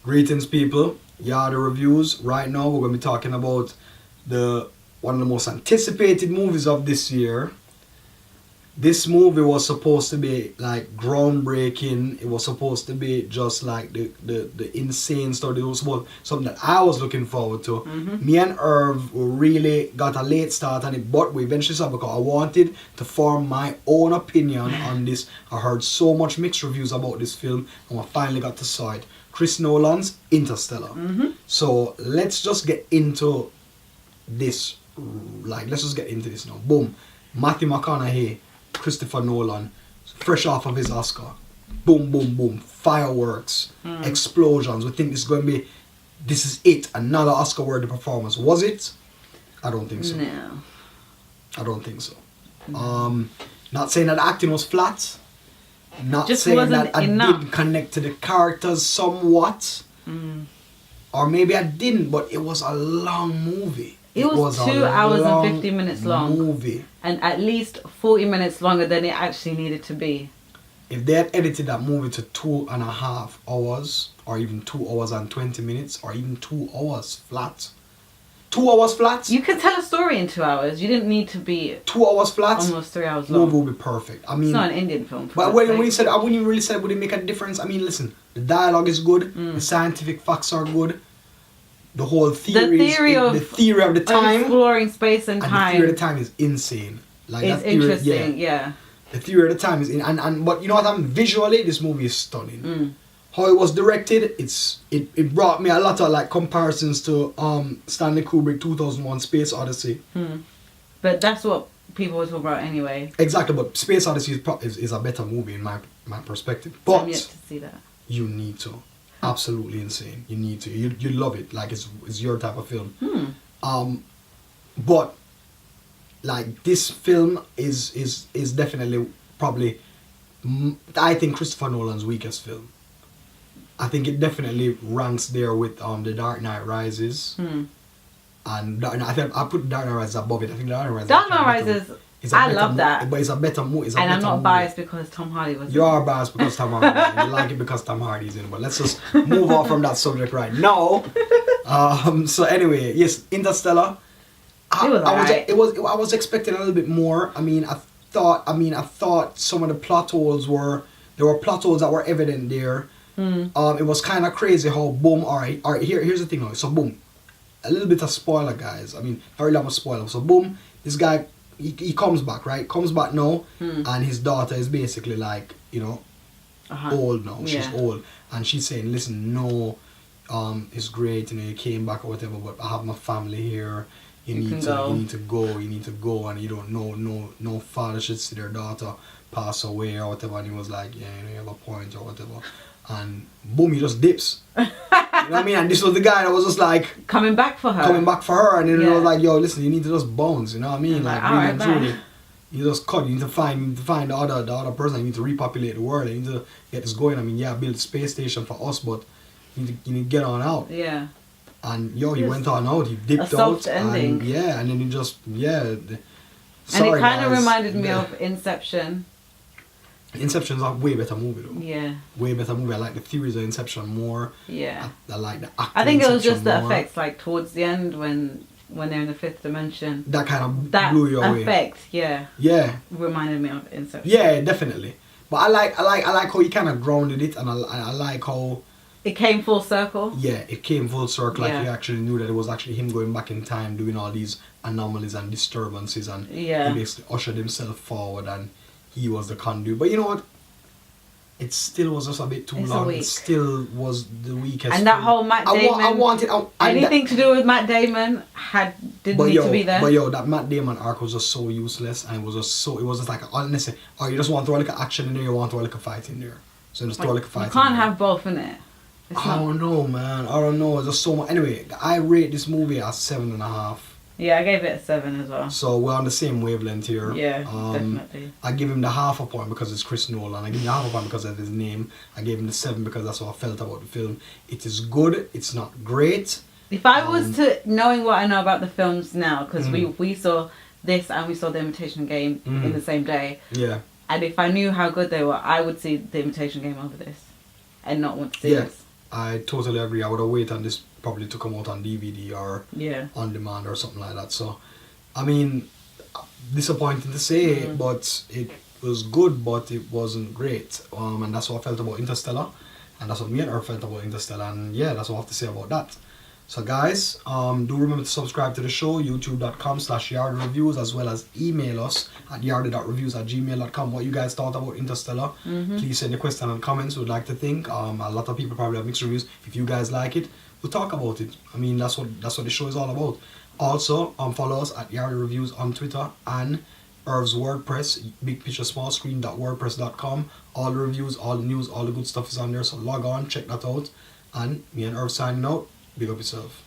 Greetings, people. Yeah, the reviews. Right now, we're going to be talking about one of the most anticipated movies of this year. This movie was supposed to be like groundbreaking. It was supposed to be just like the insane story. It was something that I was looking forward to. Mm-hmm. Me and Irv really got a late start on it, but we eventually saw because I wanted to form my own opinion on this. I heard so much mixed reviews about this film, and I finally got to saw it. Chris Nolan's Interstellar. Mm-hmm. So let's just get into this. Let's just get into this now. Boom. Matthew McConaughey, Christopher Nolan, fresh off of his Oscar. Boom, boom, boom. Fireworks, explosions. We think this is it. Another Oscar-worthy performance. Was it? I don't think so. No. I don't think so. Not saying that the acting was flat. Not Just saying wasn't that I enough. did connect to the characters somewhat. Or maybe I didn't, but it was a long movie. It was 2 hours and 50 minutes long. Movie. And at least 40 minutes longer than it actually needed to be. If they had edited that movie to 2.5 hours, or even 2 hours and 20 minutes, or even 2 hours flat. 2 hours flat? You could tell a story in 2 hours. You didn't need to be 2 hours flat? almost 3 hours long. Movie would be perfect. I mean, it's not an Indian film. But when you said, I wouldn't really say would it make a difference. I mean, listen, the dialogue is good, the scientific facts are good, the whole theory, the theory of the time, exploring space and the time. theory of the time is insane. Like it's that theory, interesting, yeah. The theory of the time is but you know what? Visually, this movie is stunning. How it was directed, it brought me a lot of like comparisons to Stanley Kubrick 2001: Space Odyssey. But that's what people were talking about anyway. Exactly, but Space Odyssey is a better movie in my perspective. But I'm yet to see that. you need to. Absolutely insane. You need to. You love it. Like it's your type of film. But like this film is definitely probably I think Christopher Nolan's weakest film. I think it definitely ranks there with The Dark Knight Rises. And I think I put Dark Knight Rises above it. I think Dark Knight Rises. I love that. But it's a better movie. And I'm not biased because Tom Hardy was You are biased because Tom Hardy. You like it because Tom Hardy's in it. But let's just move on from that subject right now. So anyway, yes, Interstellar. It was alright. I was expecting a little bit more. I thought some of the plot holes there were plot holes that were evident there. It was kind of crazy how boom. All right. Here's the thing. Now. So boom, a little bit of spoiler, guys. I mean, not really much spoiler. So boom, this guy. He comes back, right? Comes back now, and his daughter is basically like, old now. Yeah. She's old, and she's saying, "Listen, no, it's great, you came back or whatever, but I have my family here. You need to go, and you don't know, no father should see their daughter pass away or whatever." And he was like, "Yeah, you have a point or whatever," and boom, he just dips. You know what I mean? And this was the guy that was just like coming back for her, and then it was like, "Yo, listen, you need to just bounce." You know what I mean? Like really and truly, you just cut. You need to find the other person. You need to repopulate the world. You need to get this going. I mean, yeah, build a space station for us, but you need to get on out. Yeah. And he went on out. He dipped out. A soft ending. And then he just and it kind of reminded me of Inception. Inception's a way better movie though. Yeah. Way better movie. I like the theories of Inception more. Yeah. I like the acting. I think it was Inception just the more. effects, like towards the end when they're in the fifth dimension. That kind of blew you away. That effect, yeah. Yeah. Reminded me of Inception. Yeah, definitely. But I like how he kind of grounded it, and I like how it came full circle. Yeah, it came full circle. Like he actually knew that it was actually him going back in time, doing all these anomalies and disturbances, and he basically ushered himself forward, and he was the conduit. But you know what? It still was just a bit too long. It still was the weakest. And that whole Matt Damon. Anything to do with Matt Damon didn't need to be there. But that Matt Damon arc was just so useless, and it was just like unnecessary. Or you just want to throw like an action in there, you want to throw like a fight in there. So just throw like a fight. You can't have both in it. I don't know, man. I don't know. It's just so much. Anyway, I rate this movie as 7.5. Yeah, I gave it a 7 as well. So we're on the same wavelength here. Yeah, definitely. I give him the half a point because it's Chris Nolan. I give him the half a point because of his name. I gave him the 7 because that's what I felt about the film. It is good. It's not great. If I was to, knowing what I know about the films now, because we saw this and we saw The Imitation Game in the same day. Yeah. And if I knew how good they were, I would see The Imitation Game over this and not want to see this. I totally agree. I would have waited and this probably to come out on DVD or Yeah. on demand or something like that. So, I mean, disappointing to say, but it was good, but it wasn't great. And that's what I felt about Interstellar, and that's what me and her felt about Interstellar. And yeah, that's what I have to say about that. So guys, do remember to subscribe to the show, youtube.com/yardreviews, as well as email us at yardy.reviews@gmail.com what you guys thought about Interstellar. Please send your question and comments. We'd like to think. A lot of people probably have mixed reviews. If you guys like it, we'll talk about it. I mean, that's what the show is all about. Also, follow us at Yardy Reviews on Twitter and Irv's WordPress, bigpicturesmallscreen.wordpress.com. All the reviews, all the news, all the good stuff is on there. So log on, check that out. And me and Irv signing out. Big up yourself.